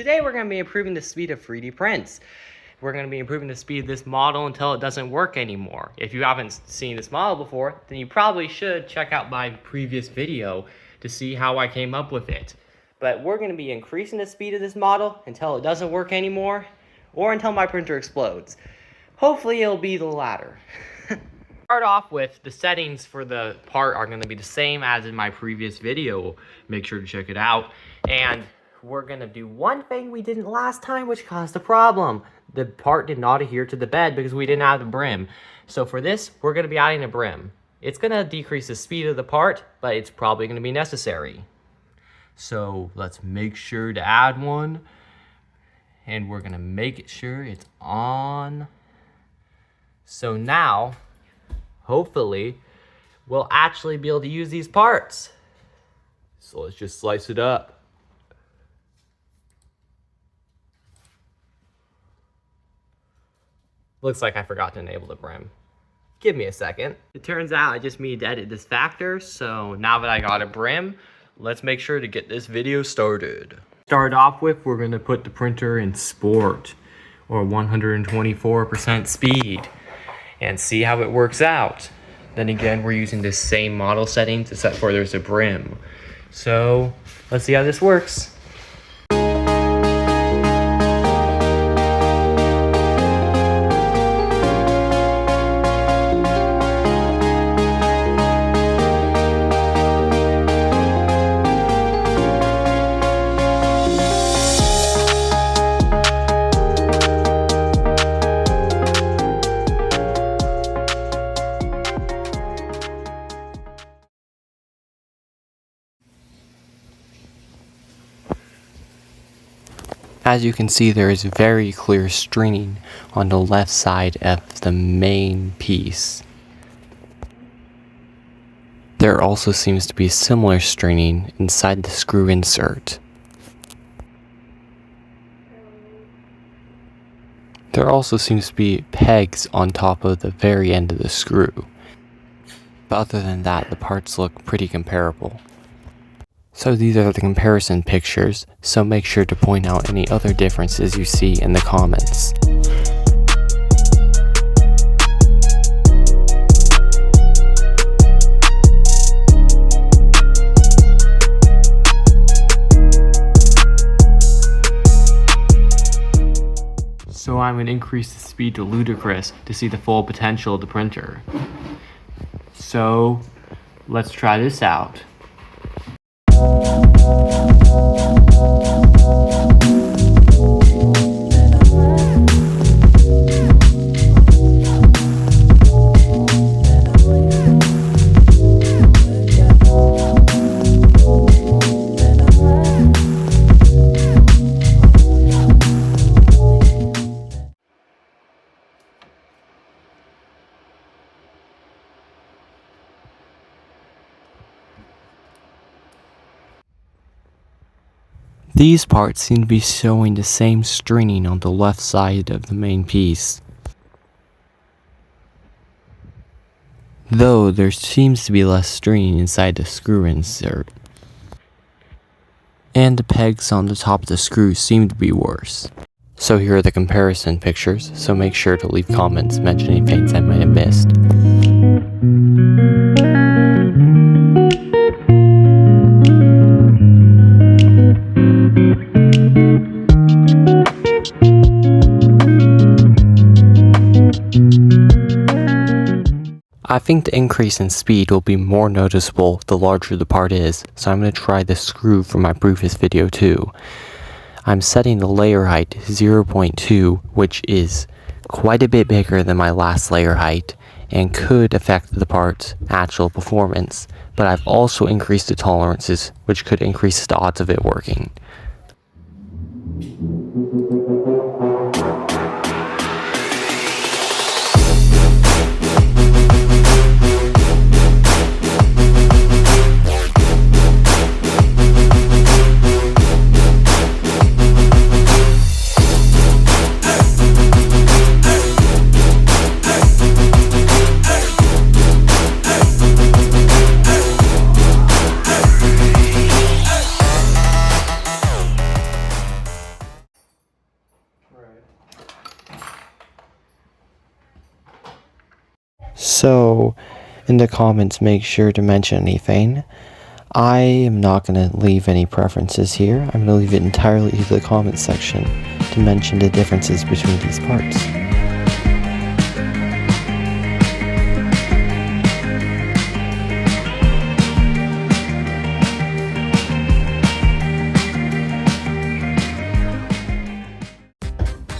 today we're going to be improving the speed of 3D prints. We're going to be improving the speed of this model until it doesn't work anymore. If you haven't seen this model before, then you probably should check out my previous video to see how I came up with it. But we're going to be increasing the speed of this model until it doesn't work anymore, or until my printer explodes. Hopefully it'll be the latter. Start off with the settings for the part are going to be the same as in my previous video. Make sure to check it out. And we're going to do one thing we didn't last time, which caused a problem. The part did not adhere to the bed because we didn't have the brim. So for this, we're going to be adding a brim. It's going to decrease the speed of the part, but it's probably going to be necessary. So let's make sure to add one. And we're going to make sure it's on. So now, hopefully, we'll actually be able to use these parts. So let's just slice it up. Looks like I forgot to enable the brim. Give me a second. It turns out I just needed to edit this factor, so now that I got a brim, let's make sure to get this video started. Start off with, we're gonna put the printer in sport, or 124% speed, and see how it works out. Then again, we're using the same model settings, except for there's a brim. So, let's see how this works. As you can see, there is very clear stringing on the left side of the main piece. There also seems to be similar stringing inside the screw insert. There also seems to be pegs on top of the very end of the screw. But other than that, the parts look pretty comparable. So these are the comparison pictures, so make sure to point out any other differences you see in the comments. So I'm going to increase the speed to ludicrous to see the full potential of the printer. So let's try this out. These parts seem to be showing the same stringing on the left side of the main piece, though there seems to be less stringing inside the screw insert. And the pegs on the top of the screw seem to be worse. So here are the comparison pictures, so make sure to leave comments mentioning things I might have missed. I think the increase in speed will be more noticeable the larger the part is, so I'm going to try this screw from my previous video too. I'm setting the layer height to 0.2, which is quite a bit bigger than my last layer height, and could affect the part's actual performance, but I've also increased the tolerances, which could increase the odds of it working. So, in the comments, make sure to mention anything. I am not going to leave any preferences here. I'm going to leave it entirely to the comments section to mention the differences between these parts.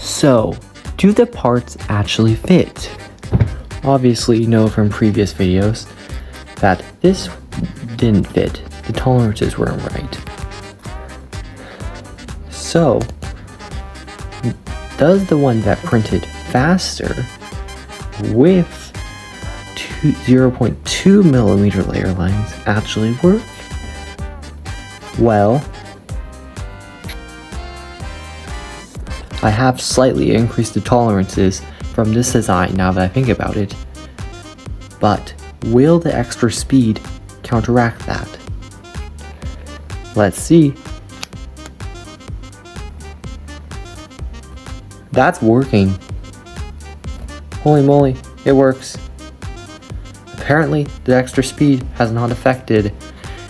So, do the parts actually fit? Obviously, you know from previous videos that this didn't fit. The tolerances weren't right. So, does the one that printed faster with 0.2 millimeter layer lines actually work? Well, I have slightly increased the tolerances from this design now that I think about it, but will the extra speed counteract that? Let's see. That's working. Holy moly, it works. Apparently, the extra speed has not affected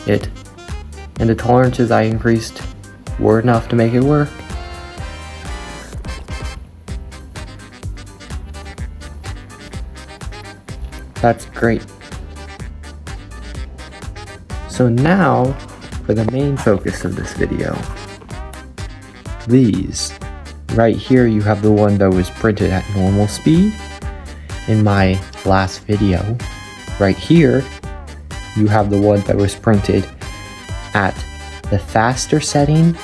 it, and the tolerances I increased were enough to make it work. That's great. So now, for the main focus of this video. These. Right here you have the one that was printed at normal speed in my last video. Right here, you have the one that was printed at the faster setting,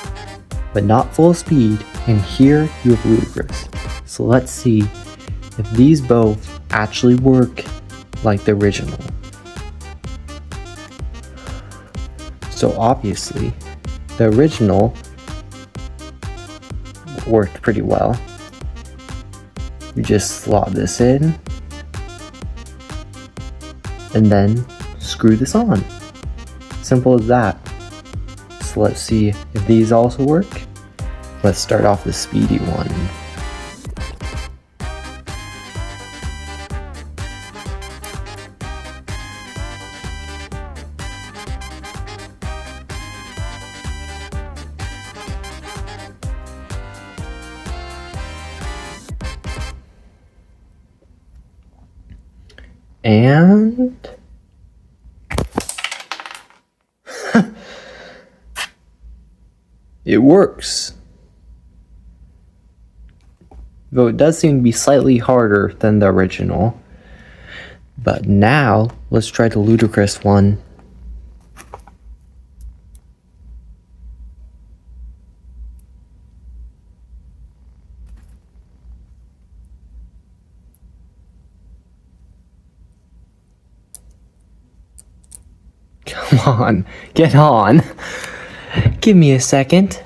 but not full speed, and here you have Ludicrous. So let's see if these both actually work like the original. So obviously, the original worked pretty well. You just slot this in, and then screw this on. Simple as that. So let's see if these also work. Let's start off the speedy one. And it works. Though it does seem to be slightly harder than the original. But now, let's try the Ludicrous one. Come on, get on. Give me a second.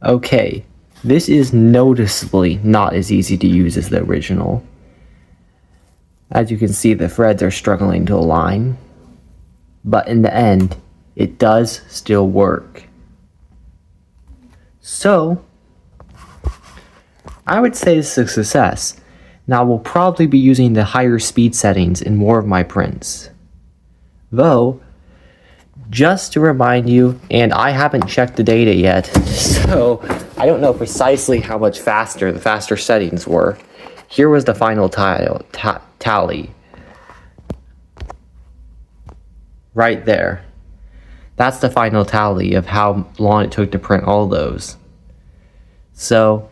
Okay, this is noticeably not as easy to use as the original. As you can see, the threads are struggling to align. But in the end, it does still work. So, I would say this is a success. Now, we'll probably be using the higher speed settings in more of my prints. Though, just to remind you, and I haven't checked the data yet, so I don't know precisely how much faster the faster settings were. Here was the final tally. Right there. That's the final tally of how long it took to print all those. So,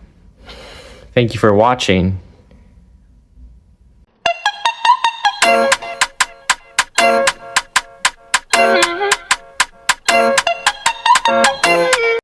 thank you for watching.